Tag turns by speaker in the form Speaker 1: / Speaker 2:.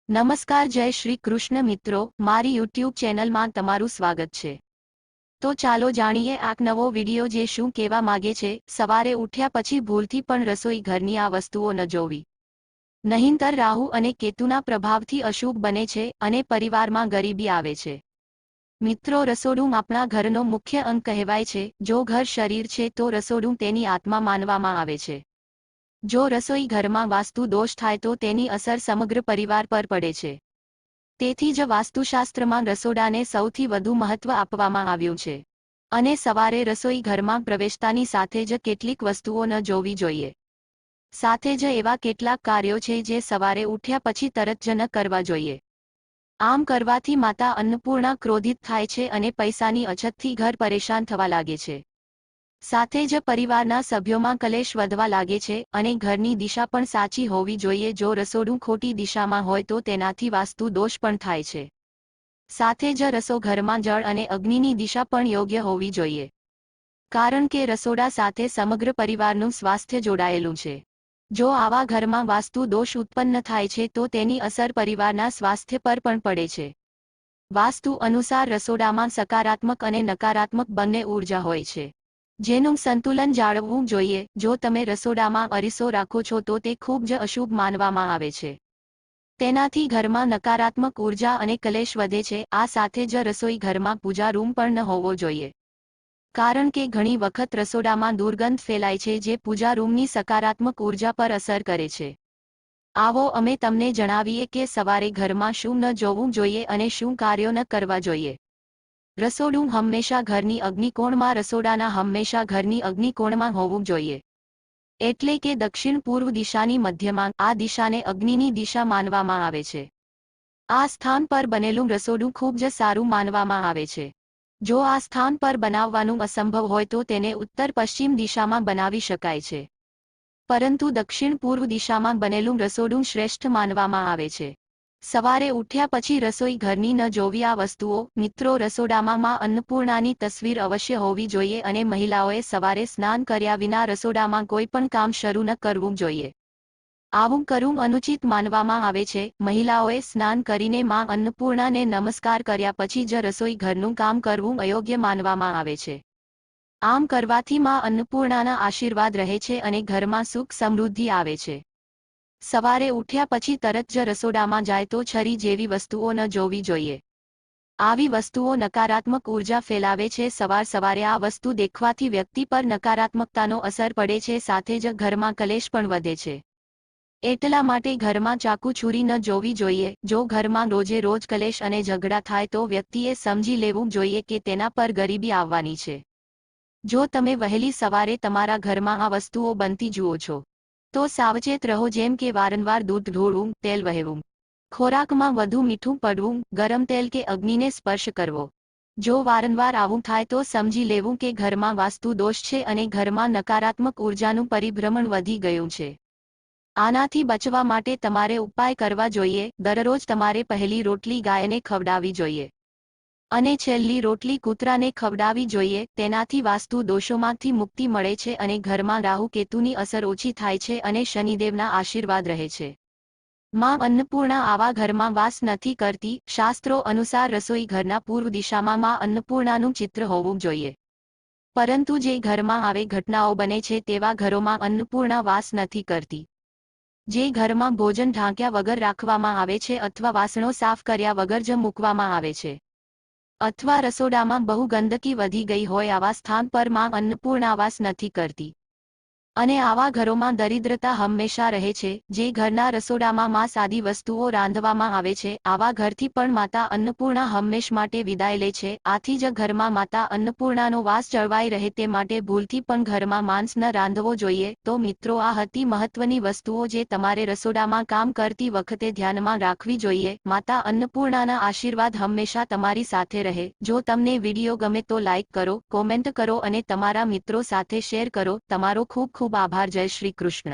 Speaker 1: નમસ્કાર, જય શ્રી કૃષ્ણ મિત્રો, મારી યુટ્યુબ ચેનલમાં તમારું સ્વાગત છે। તો ચાલો જાણીએ આ નવો વિડિયો જે શું કહેવા માંગે છે। સવારે ઉઠ્યા પછી ભૂલથી પણ રસોઈ ઘરની આ વસ્તુઓ ન જોવી, નહીંતર રાહુ અને કેતુના પ્રભાવથી અશુભ બને છે અને પરિવારમાં ગરીબી આવે છે। મિત્રો, રસોડું આપણા ઘરનો મુખ્ય અંગ કહેવાય છે। જો ઘર શરીર છે તો રસોડું તેની આત્મા માનવામાં આવે છે। જો રસોઈ ઘરમાં વાસ્તુ દોષ થાય તો તેની અસર સમગ્ર પરિવાર પર પડે છે। તેથી જ વાસ્તુશાસ્ત્રમાં રસોડાને સૌથી વધુ મહત્વ આપવામાં આવ્યું છે અને સવારે રસોઈ ઘરમાં પ્રવેશતાની સાથે જ કેટલીક વસ્તુઓ ન જોવી જોઈએ। સાથે જ એવા કેટલાક કાર્યો છે જે સવારે ઉઠ્યા પછી તરત જ ન કરવા જોઈએ। આમ કરવાથી માતા અન્નપૂર્ણા ક્રોધિત થાય છે અને પૈસાની અછતથી ઘર પરેશાન થવા લાગે છે। સાથે જ પરિવારના સભ્યોમાં કલેશ વધવા લાગે છે અને ઘરની દિશા પણ સાચી હોવી જોઈએ। જો રસોડું ખોટી દિશામાં હોય તો તેનાથી વાસ્તુ દોષ પણ થાય છે। સાથે જ રસોઘરમાં જળ અને અગ્નિની દિશા પણ યોગ્ય હોવી જોઈએ, કારણ કે રસોડા સાથે સમગ્ર પરિવારનું સ્વાસ્થ્ય જોડાયેલું છે। જો આવા ઘરમાં વાસ્તુ દોષ ઉત્પન્ન થાય છે તો તેની અસર પરિવારના સ્વાસ્થ્ય પર પણ પડે છે। વાસ્તુ અનુસાર રસોડામાં સકારાત્મક અને નકારાત્મક બંને ઊર્જા હોય છે, જેનું સંતુલન જાળવવું જોઈએ। જો તમે રસોડામાં અરીસો રાખો છો તો તે ખૂબ જ અશુભ માનવામાં આવે છે। તેનાથી ઘરમાં નકારાત્મક ઊર્જા અને કલેશ વધે છે। આ સાથે જ રસોઈ ઘરમાં પૂજા રૂમ પણ ન હોવો જોઈએ, કારણ કે ઘણી વખત રસોડામાં દુર્ગંધ ફેલાય છે જે પૂજા રૂમની સકારાત્મક ઊર્જા પર અસર કરે છે। આવો અમે તમને જણાવીએ કે સવારે ઘરમાં શું ન જોવું જોઈએ અને શું કાર્યો ન કરવા જોઈએ। રસોડું હંમેશા ઘરની અગ્નિકોણમાં રસોડાના હંમેશા ઘરની અગ્નિકોણમાં હોવું જોઈએ, એટલે કે દક્ષિણ પૂર્વ દિશાની મધ્યમાં। આ દિશાને અગ્નિની દિશા માનવામાં આવે છે। આ સ્થાન પર બનેલું રસોડું ખૂબ જ સારું માનવામાં આવે છે। જો આ સ્થાન પર બનાવવાનું અસંભવ હોય તો તેને ઉત્તર પશ્ચિમ દિશામાં બનાવી શકાય છે, પરંતુ દક્ષિણ પૂર્વ દિશામાં બનેલું રસોડું શ્રેષ્ઠ માનવામાં આવે છે। સવારે ઉઠ્યા પછી રસોઈ ઘરની ન જોવી આ વસ્તુઓ। મિત્રો, રસોડામાં માં અન્નપૂર્ણાની તસવીર અવશ્ય હોવી જોઈએ અને મહિલાઓએ સવારે સ્નાન કર્યા વિના રસોડામાં કોઈ પણ કામ શરૂ ન કરવું જોઈએ। આવું કરવું અનુચિત માનવામાં આવે છે। મહિલાઓએ સ્નાન કરીને માં અન્નપૂર્ણાને નમસ્કાર કર્યા પછી જ રસોઈ ઘરનું કામ કરવું અયોગ્ય માનવામાં આવે છે। આમ કરવાથી માં અન્નપૂર્ણાના આશીર્વાદ રહે છે અને ઘરમાં સુખ સમૃદ્ધિ આવે છે। સવારે ઉઠ્યા પછી તરત જ રસોડામાં જાય તો છરી જેવી વસ્તુઓ ન જોવી જોઈએ। આવી વસ્તુઓ નકારાત્મક ઊર્જા ફેલાવે છે। સવારે આ વસ્તુ દેખવાથી વ્યક્તિ પર નકારાત્મકતાનો અસર પડે છે, સાથે જ ઘરમાં કલેશ પણ વધે છે। એટલા માટે ઘરમાં ચાકુ છુરી ન જોવી જોઈએ। જો ઘરમાં રોજે રોજ કલેશ અને ઝઘડા થાય તો વ્યક્તિએ સમજી લેવું જોઈએ કે તેના પર ગરીબી આવવાની છે। જો તમે વહેલી સવારે તમારા ઘરમાં આ વસ્તુઓ બનતી જુઓ છો તો સાવચેત રહો, જેમ કે વારંવાર દૂધ ઢોળવું, તેલ વહેવું, ખોરાકમાં વધુ મીઠું પડવું, ગરમ તેલ કે અગ્નિને સ્પર્શ કરવો। જો વારંવાર આવું થાય તો સમજી લેવું કે ઘરમાં વાસ્તુ દોષ છે અને ઘરમાં નકારાત્મક ઊર્જાનું પરિભ્રમણ વધી ગયું છે। આનાથી બચવા માટે તમારે ઉપાય કરવા જોઈએ। દરરોજ તમારે પહેલી રોટલી ગાયને ખવડાવવી જોઈએ અને છેલ્લી રોટલી કૂતરાને ખવડાવવી જોઈએ। તેનાથી વાસ્તુ દોષોમાંથી મુક્તિ મળે છે અને ઘરમાં રાહુ કેતુની અસર ઓછી થાય છે અને શનિદેવના આશીર્વાદ રહે છે। માં અન્નપૂર્ણા આવા ઘરમાં વાસ નથી કરતી। શાસ્ત્રો અનુસાર રસોઈ ઘરના પૂર્વ દિશામાં માં અન્નપૂર્ણાનું ચિત્ર હોવું જોઈએ, પરંતુ જે ઘરમાં આવી ઘટનાઓ બને છે તેવા ઘરોમાં અન્નપૂર્ણા વાસ નથી કરતી। જે ઘરમાં ભોજન ઢાંક્યા વગર રાખવામાં આવે છે અથવા વાસણો સાફ કર્યા વગર જ મૂકવામાં આવે છે, અથવા રસોડામાં બહુ ગંદકી વધી ગઈ હોય, આવા સ્થાન પર માં અન્નપૂર્ણા વાસ નથી કરતી અને આવા ઘરોમાં દરિદ્રતા હંમેશા રહે છે। જે ઘરના રસોડામાં માં સાદી વસ્તુઓ રાંધવામાં આવે છે, આવા ઘરથી પણ માતા અન્નપૂર્ણા હંમેશ માટે વિદાય લે છે। આથી જ ઘરમાં માતા અન્નપૂર્ણાનો વાસ જળવાઈ રહે તે માટે ભૂલથી પણ ઘરમાં માંસ ન રાંધવો જોઈએ। તો મિત્રો, આ હતી મહત્વની વસ્તુઓ જે તમારે રસોડામાં કામ કરતી વખતે ધ્યાનમાં રાખવી જોઈએ। માતા અન્નપૂર્ણાના આશીર્વાદ હંમેશા તમારી સાથે રહે। જો તમને વિડીયો ગમે તો લાઈક કરો, કોમેન્ટ કરો અને તમારા મિત્રો સાથે શેર કરો। તમારો ખૂબ ખૂબ આભાર। જય શ્રી કૃષ્ણ।